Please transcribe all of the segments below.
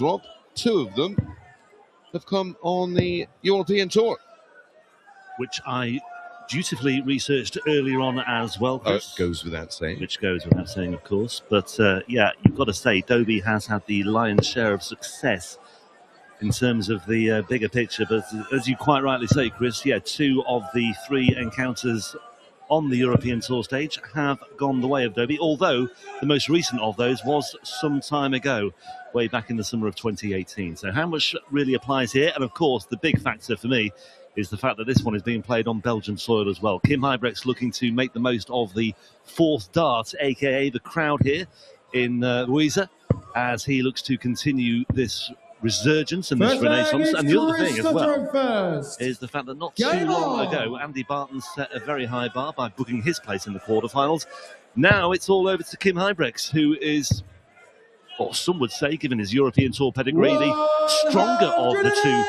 Rob, two of them have come on the European Tour. Which I dutifully researched earlier on as well, Chris. Goes without saying. Which goes without saying, of course. But, yeah, you've got to say, Dobey has had the lion's share of success in terms of the bigger picture. But as you quite rightly say, Chris, yeah, two of the three encounters on the European Tour stage have gone the way of Dobey, although the most recent of those was some time ago, way back in the summer of 2018. So how much really applies here? And, of course, the big factor for me is the fact that this one is being played on Belgian soil as well. Kim Huybrechts looking to make the most of the fourth dart, a.k.a. the crowd here in Louisa, as he looks to continue this resurgence and this renaissance. And the other thing as well is the fact that not too long ago, Andy Barton set a very high bar by booking his place in the quarterfinals. Now it's all over to Kim Huybrechts, who is, or some would say, given his European Tour pedigree, the stronger of the two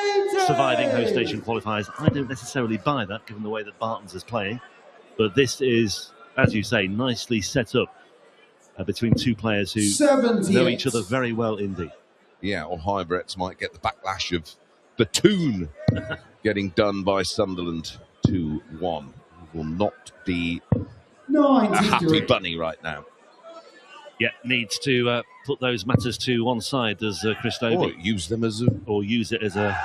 surviving host station qualifiers. I don't necessarily buy that, given the way that Barton's is playing. But this is, as you say, nicely set up between two players who know each other very well indeed. Yeah, or Huybrechts might get the backlash of Batoon getting done by Sunderland 2-1. Will not be a happy bunny right now. Yeah, needs to put those matters to one side, does Chris Dobey. Or use them as or use it as a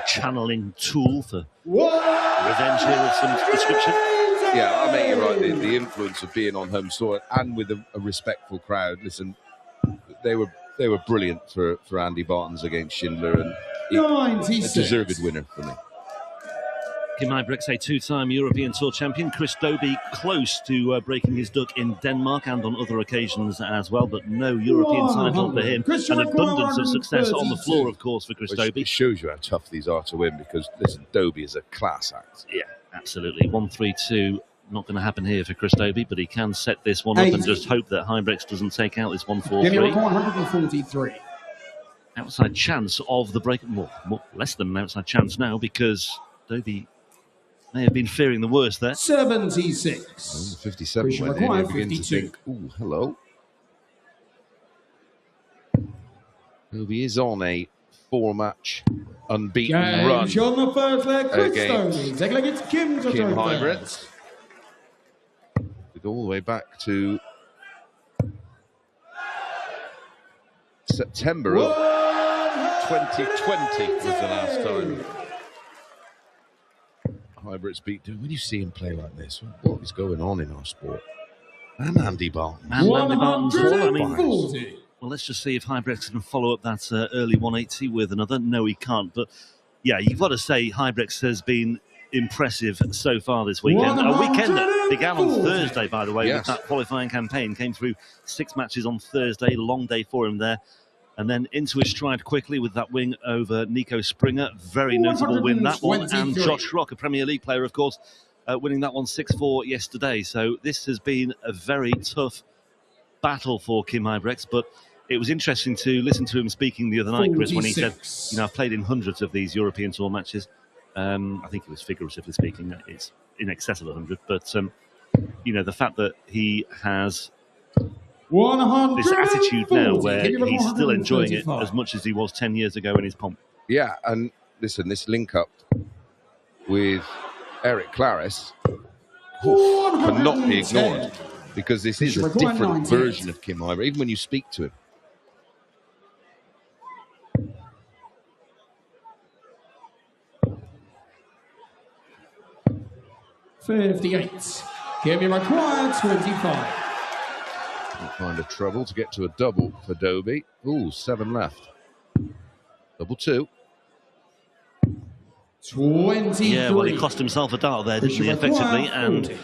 channeling tool for revenge here of some description. Yeah, I mean, you're right. The influence of being on home soil and with a respectful crowd. Listen, they were brilliant for Andy Barton's against Schindler, and a deserved winner for me. Kim Huybrechts, a two-time European Tour champion. Chris Dobey close to breaking his duck in Denmark and on other occasions as well, but no European title for him. An abundance of success on the floor, of course, for Chris Dobey. It shows you how tough these are to win, because, listen, Dobey is a class act. Yeah, absolutely. 1-3-2, not going to happen here for Chris Dobey, but he can set this one up and just hope that Huybrechts doesn't take out this 1-4-3. 143. Outside chance of the break, more less than an outside chance now, because Dobey may have been fearing the worst there. 76. 57 went in. You begin to think, ooh, hello. Dobey is on a 4-match unbeaten run on the first leg, against Second leg, it's Kim Huybrechts. We go all the way back to September of 2020 was the last time Huybrechts beat. When you see him play like this, what is going on in our sport? And Andy Barton. And Andy Barton's all, I mean, well, let's just see if Huybrechts can follow up that early 180 with another. No, he can't. But, yeah, you've got to say Huybrechts has been impressive so far this weekend. A weekend that began on Thursday, by the way, with that qualifying campaign. Came through 6 matches on Thursday. Long day for him there. And then into his stride quickly with that win over Nico Springer. Very notable win, that one. And Josh Rock, a Premier League player, of course, winning that one 6-4 yesterday. So this has been a very tough battle for Kim Huybrechts. But it was interesting to listen to him speaking the other night, Chris, when he said, you know, I've played in hundreds of these European Tour matches. I think it was figuratively speaking. It's in excess of 100. But, you know, the fact that he has this attitude now where he's still enjoying it as much as he was 10 years ago in his pomp. Yeah, and listen, this link-up with Eric Claris cannot be ignored, because this is a different version of Kim Huybrechts, even when you speak to him. .58. Give me required 25. Find a trouble to get to a double for Dobey. Ooh, 7 left. Double 2. 23. Yeah, well, he cost himself a dart there, didn't he, effectively? And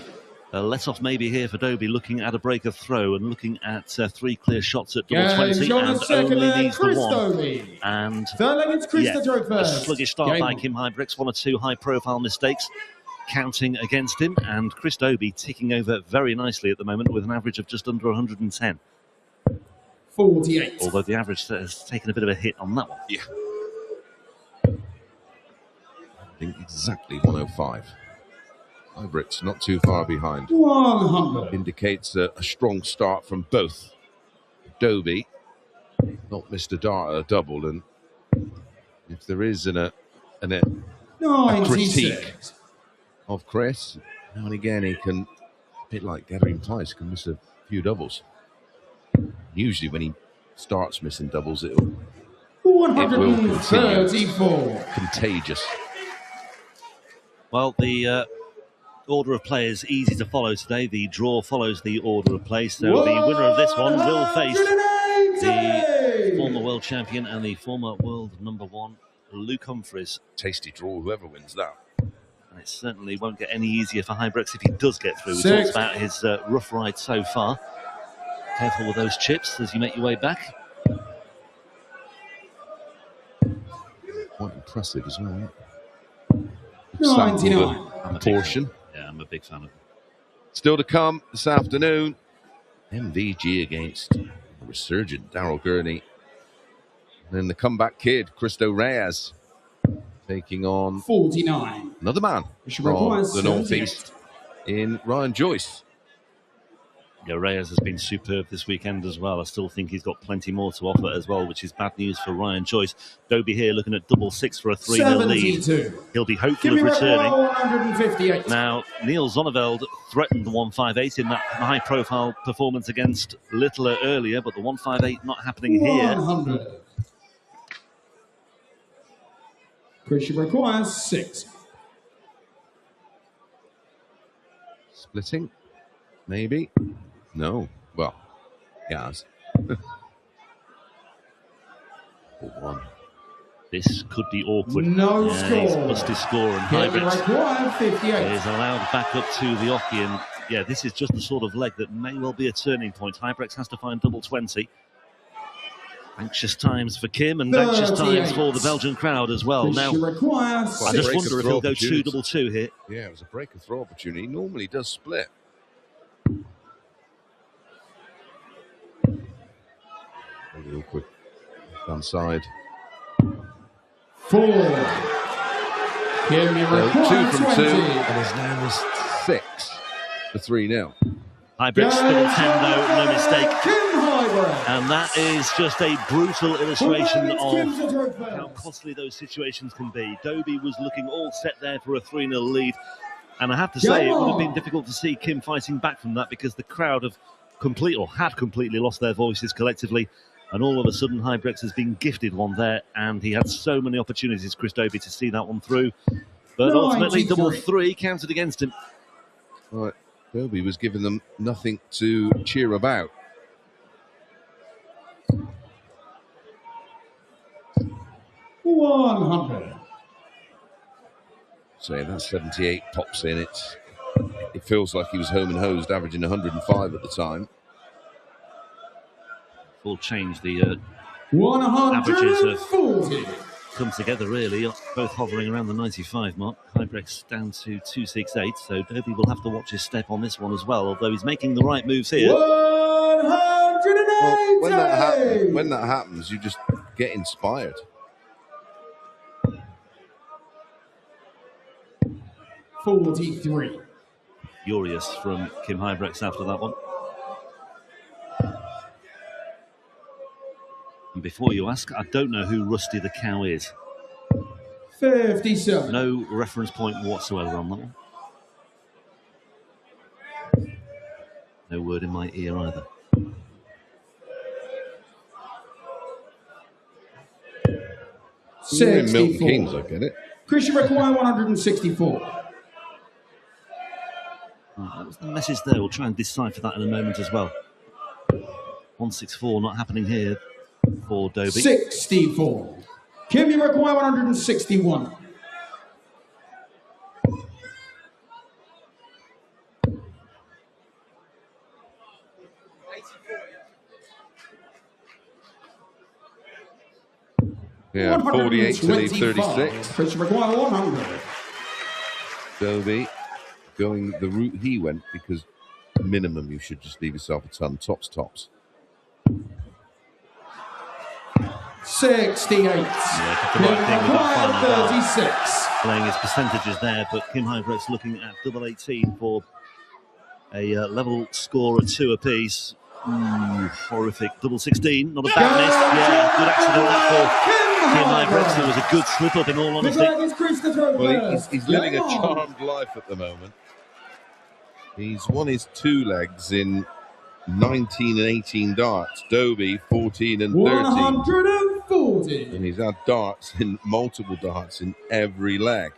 a let-off maybe here for Dobey, looking at a break of throw and looking at 3 clear shots at double 20, and only needs the one. And a sluggish start by Kim Huybrechts, 1 or 2 high-profile mistakes counting against him, and Chris Dobey ticking over very nicely at the moment with an average of just under 110. 48. Although the average has taken a bit of a hit on that one. Yeah. I think exactly 105. Huybrechts not too far behind. 100. Indicates a strong start from both Dobey not Mr. Dart a double, and if there is a critique of Chris, now and again he can, a bit like Gathering Price, can miss a few doubles. Usually when he starts missing doubles, it will continue. Contagious. Well, the order of play is easy to follow today. The draw follows the order of play, so the winner of this one will face the former world champion and the former world #1, Luke Humphries. Tasty draw, whoever wins that. And it certainly won't get any easier for Huybrechts if he does get through. We talked about his rough ride so far. Careful with those chips as you make your way back. Quite impressive as well. 99. Portion. Yeah, I'm a big fan of him. Still to come this afternoon. MVG against the resurgent Daryl Gurney. And then the comeback kid, Cristo Reyes, taking on 49. another man from the Northeast in Ryan Joyce. Yeah, Reyes has been superb this weekend as well. I still think he's got plenty more to offer as well, which is bad news for Ryan Joyce. Dobey here looking at double six for a 3-0 lead. He'll be hopeful of returning. 158. Now, Neil Zonneveld threatened the 158 in that high-profile performance against Littler earlier, but the 158 not happening here. 100. Christian requires 6. Splitting, maybe. No. Well, yes. 1. This could be awkward. No score. He's must his score, and Huybrechts is allowed back up to the Oki. And yeah, this is just the sort of leg that may well be a turning point. Huybrechts has to find double 20. Anxious times for Kim and anxious times for the Belgian crowd as well. Now, I just wonder if he'll go 2-2-2 here. Yeah, it was a break of throw opportunity. He normally does split. Real quick downside. 4. Give me 2 from 2, and his name is 6 for 3-0. Huybrechts double 10 though, no mistake. And that is just a brutal illustration of how costly those situations can be. Dobey was looking all set there for a 3-0 lead. And I have to say, it would have been difficult to see Kim fighting back from that, because the crowd have had completely lost their voices collectively. And all of a sudden, Huybrechts has been gifted one there, and he had so many opportunities, Chris Dobey, to see that one through. But ultimately, double 3 counted against him. Right, Dobey was giving them nothing to cheer about. $100. So that 78 pops in. It feels like he was home and hosed, averaging 105 at the time. Full change, the averages have come together really, both hovering around the 95 mark. Huybrechts down to 268, so Dobey will have to watch his step on this one as well, although he's making the right moves here. 180. Well, when that happens, you just get inspired. 43. Furious from Kim Huybrechts after that one. And before you ask, I don't know who Rusty the Cow is. 57. No reference point whatsoever on that one. No word in my ear either. In Milton Keynes, I get it. Christian require 164. That was the message there. We'll try and decipher that in a moment as well. 164 not happening here for Dobey. 64. Kim, you require 161. Yeah, 48 to leave 36. Christian require 100. Dobey going the route he went, because minimum you should just leave yourself a ton. Tops. 68. Yeah, the right thing with that final 36. Playing his percentages there, but Kim Huybrechts looking at double 18 for a level score of 2 apiece. Horrific. Double 16, not a bad miss. Yeah, good accident that for Kim Huybrechts. There was a good slip up in all honesty. Well, he's living a charmed life at the moment. He's won his 2 legs in 19 and 18 darts. Dobey, 14 and 13. 140. And he's had multiple darts in every leg.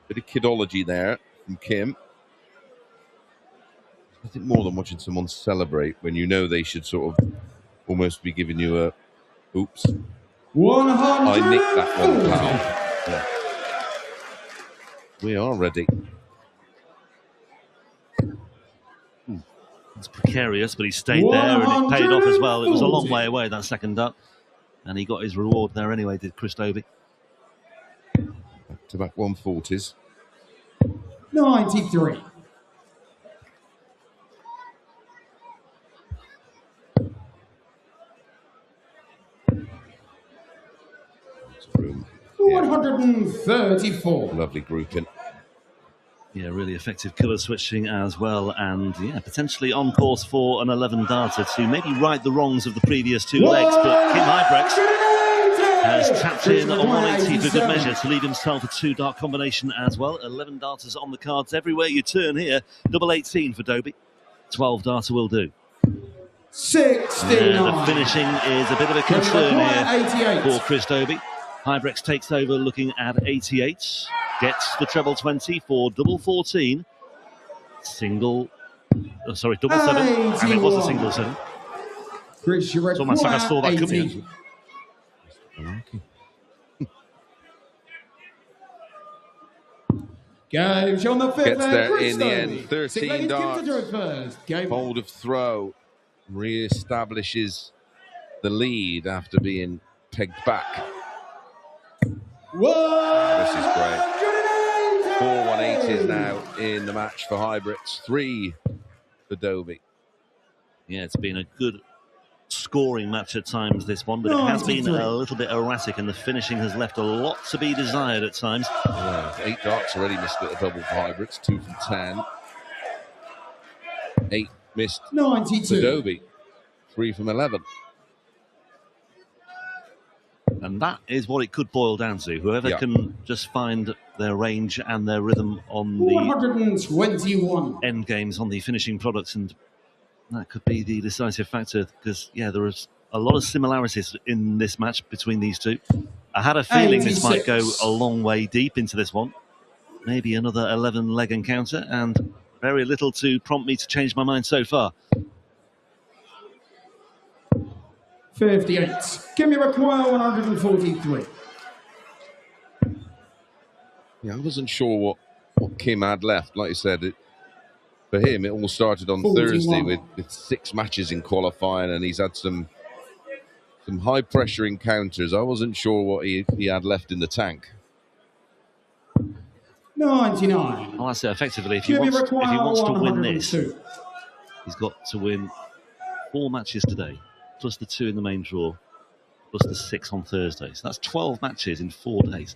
Bit of kidology there from Kim. I think more than watching someone celebrate when you know they should sort of almost be giving you a, oops, 140. I nicked that one, pal. Yeah. We are ready. It's precarious, but he stayed there and it paid off as well. It was a long way away, that second dart, and he got his reward there anyway, did Chris Dobey. Back to back 140s. 93. Room. 134. Lovely grouping. Yeah, really effective colour switching as well, and yeah, potentially on course for an 11-darter to maybe right the wrongs of the previous 2 legs, but Kim Huybrechts has tapped in on 180 for good measure to lead himself a 2-dart combination as well. 11 darters on the cards everywhere you turn here. Double 18 for Dobey. 12-darter will do. 69. The finishing is a bit of a concern here for Chris Dobey. Huybrechts takes over looking at 88. Gets the treble 20 for double 14. Double 7. And it was a single 7. Chris, you it's almost like I saw that coming. Goes on the 5th. Gets there Chris in the Dobey. end. 13 darts. Hold of throw. Re-establishes the lead after being pegged back. This is great. 4 180s now in the match for Huybrechts. 3 for Dobey. Yeah, it's been a good scoring match at times, this one, but it has been a little bit erratic, and the finishing has left a lot to be desired at times. Yeah, 8 darts already missed at a double for Huybrechts. 2 from 10. 8 missed 92 for Dobey. 3 from 11. And that is what it could boil down to. Whoever can just find their range and their rhythm on the 121 end games, on the finishing products, and that could be the decisive factor, because, yeah, there is a lot of similarities in this match between these two. I had a feeling 86. this might go a long way deep into this one. Maybe another 11-leg encounter, and very little to prompt me to change my mind so far. 58. Give me require 143. Yeah, I wasn't sure what Kim had left. Like you said, for him, it all started on 41. Thursday with 6 matches in qualifying, and he's had some high-pressure encounters. I wasn't sure what he had left in the tank. 99. Well, that's it. Effectively, if he wants to win this, he's got to win 4 matches today, plus the 2 in the main draw, plus the 6 on Thursday. So that's 12 matches in 4 days.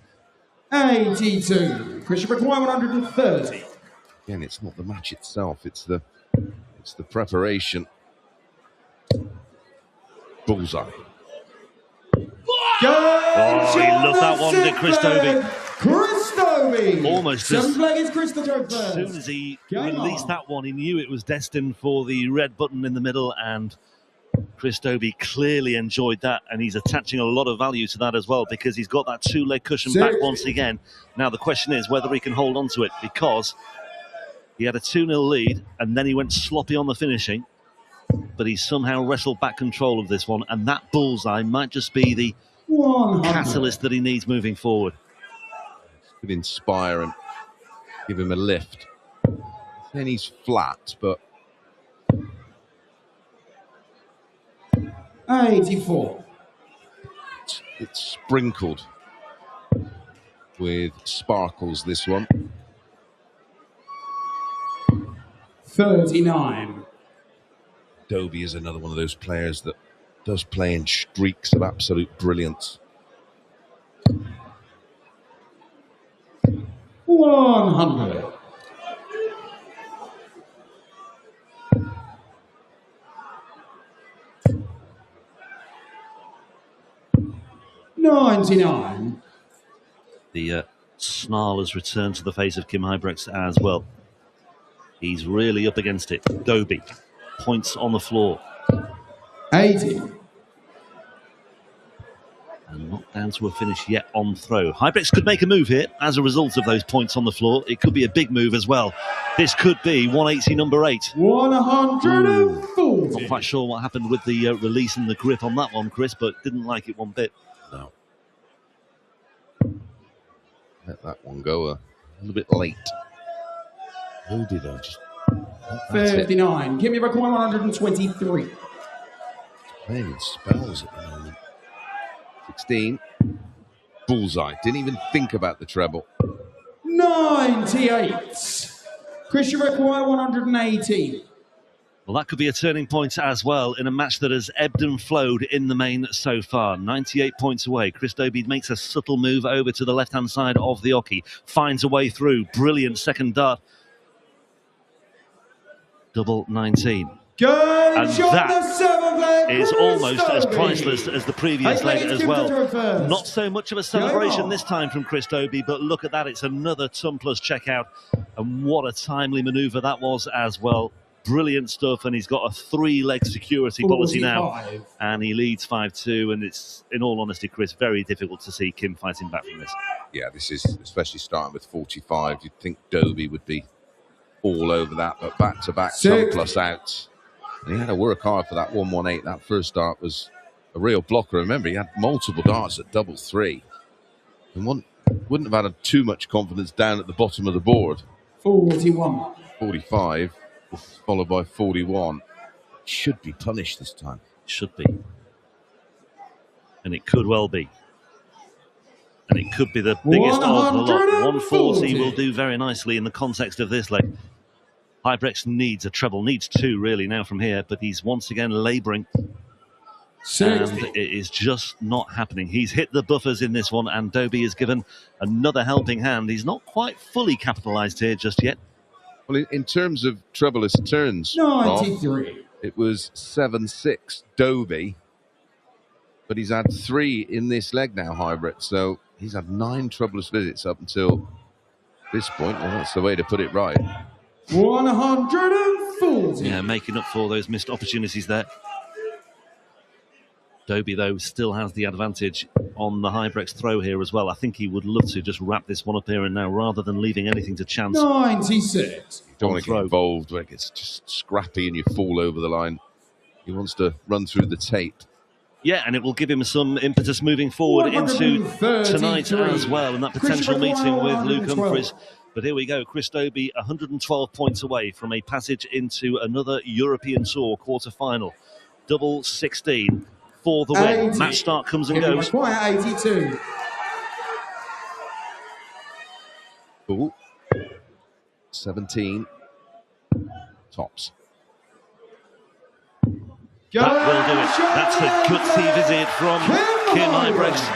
82. Chris, you require 130. Again, it's not the match itself; it's the preparation. Bullseye. Oh, he loved that one, did Chris Dobey? Chris Dobey. Almost just Chris as soon as he released that one, he knew it was destined for the red button in the middle, and Chris Dobey clearly enjoyed that, and he's attaching a lot of value to that as well, because he's got that 2-leg cushion back once again. Now the question is whether he can hold on to it, because he had a 2-0 lead and then he went sloppy on the finishing, but he somehow wrestled back control of this one, and that bullseye might just be the 100. catalyst that he needs moving forward. Could inspire and give him a lift. Then he's flat, but 84. it's sprinkled with sparkles, this one. 39. Dobey is another one of those players that does play in streaks of absolute brilliance. 100. 99. The snarl has returned to the face of Kim Huybrechts as well. He's really up against it. Dobey, points on the floor. 80. And not down to a finish yet on throw. Huybrechts could make a move here as a result of those points on the floor. It could be a big move as well. This could be 180 number 8. 140. Not quite sure what happened with the release and the grip on that one, Chris, but didn't like it one bit. No. Let that one go a little bit late. Who did I just... 59. Give me a record 123. Playing in spells at the moment. 16. Bullseye. Didn't even think about the treble. 98. Chris, you require 118. Well, that could be a turning point as well in a match that has ebbed and flowed in the main so far. 98 points away. Chris Dobey makes a subtle move over to the left-hand side of the oche. Finds a way through. Brilliant second dart. Double 19. And that is almost as priceless as the previous leg as well. Not so much of a celebration this time from Chris Dobey, but look at that. It's another ton plus checkout. And what a timely manoeuvre that was as well. Brilliant stuff, and he's got a 3-leg security policy now, and he leads 5-2, and it's, in all honesty, Chris, very difficult to see Kim fighting back from this. Yeah, this is, especially starting with 45, you'd think Dobey would be all over that, but back-to-back plus outs. And he had to work hard for that 118. That first dart was a real blocker. Remember, he had multiple darts at double 3. And wouldn't have had too much confidence down at the bottom of the board. 41. 45. Followed by 41. Should be punished this time. Should be. And it could well be. And it could be the biggest of the lot. 140 will do very nicely in the context of this leg. Huybrechts needs a treble, needs 2 really now from here, but he's once again labouring. And it is just not happening. He's hit the buffers in this one, and Dobey is given another helping hand. He's not quite fully capitalised here just yet. Well, in terms of troublous turns, 93. Rob, it was 7-6 Dobey, but he's had 3 in this leg now, Huybrechts. So he's had 9 troublous visits up until this point. Well, that's the way to put it right. 140. Yeah, making up for those missed opportunities there. Dobey, though, still has the advantage on the Huybrechts throw here as well. I think he would love to just wrap this one up here and now rather than leaving anything to chance. 96. You don't want to get involved when it gets just scrappy and you fall over the line. He wants to run through the tape. Yeah, and it will give him some impetus moving forward into tonight as well, and that potential meeting with Luke Humphries. But here we go, Chris Dobey, 112 points away from a passage into another European Tour quarter-final. Double 16 for the win. 80. Match start comes and goes. 82. Ooh. 17. Tops. That will do it. That's a gutsy visit from Kim Huybrechts.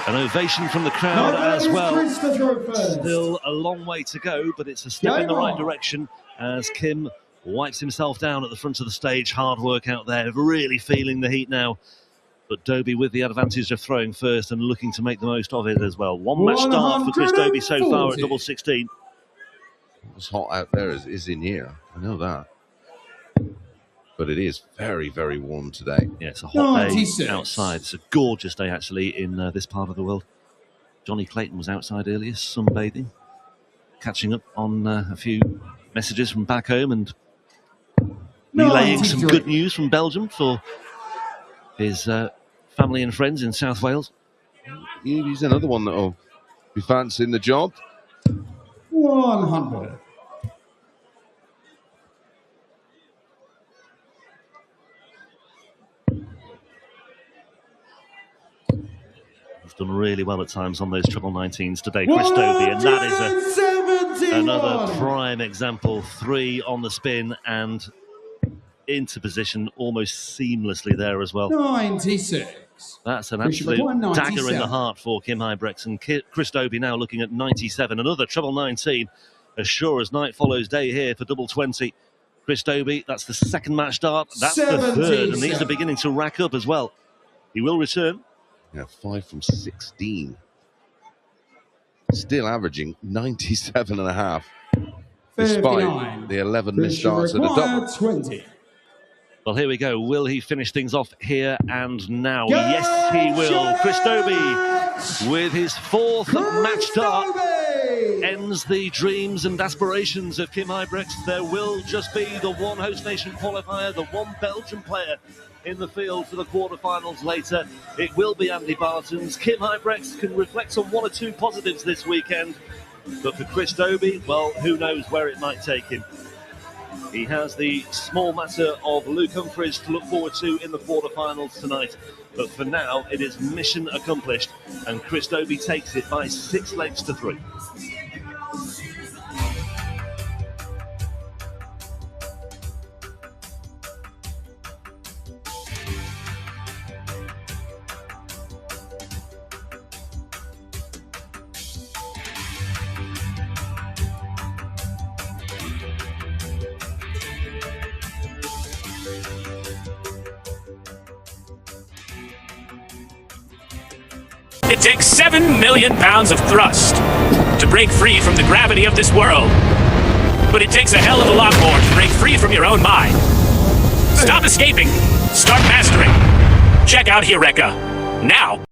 An ovation from the crowd as well. Still a long way to go, but it's a step in the right direction as Kim wipes himself down at the front of the stage. Hard work out there, really feeling the heat now. But Dobey with the advantage of throwing first and looking to make the most of it as well. One match start for Chris Dobey so far at double 16. What's hot out there is in here. I know that. But it is very, very warm today. Yeah, it's a hot day outside. It's a gorgeous day, actually, in this part of the world. Johnny Clayton was outside earlier, sunbathing, catching up on a few messages from back home and relaying some good news from Belgium for his family and friends in South Wales. He's another one that will be fancying the job. 100. He's done really well at times on those treble 19s today, Chris Dobey, and that is another prime example. 3 on the spin and into position almost seamlessly there as well. 96. That's an absolute dagger in the heart for Kim Huybrechts, and Chris Dobey now looking at 97. Another treble 19, as sure as night follows day here for double 20. Chris Dobey, that's the second match start, that's the third, and these are beginning to rack up as well. He will return. Yeah, 5 from 16. Still averaging 97.5, despite the 11 missed starts at a double. 20. Well, here we go. Will he finish things off here and now? Yes, he will. Chris Dobey, with his 4th match start, ends the dreams and aspirations of Kim Huybrechts. There will just be the one host nation qualifier, the one Belgian player in the field for the quarterfinals later. It will be Andy Barton's. Kim Huybrechts can reflect on 1 or 2 positives this weekend. But for Chris Dobey, well, who knows where it might take him. He has the small matter of Luke Humphries to look forward to in the quarterfinals tonight. But for now, it is mission accomplished, and Chris Dobey takes it by 6 legs to 3. It takes 7 million pounds of thrust to break free from the gravity of this world. But it takes a hell of a lot more to break free from your own mind. Stop escaping. Start mastering. Check out Eureka now.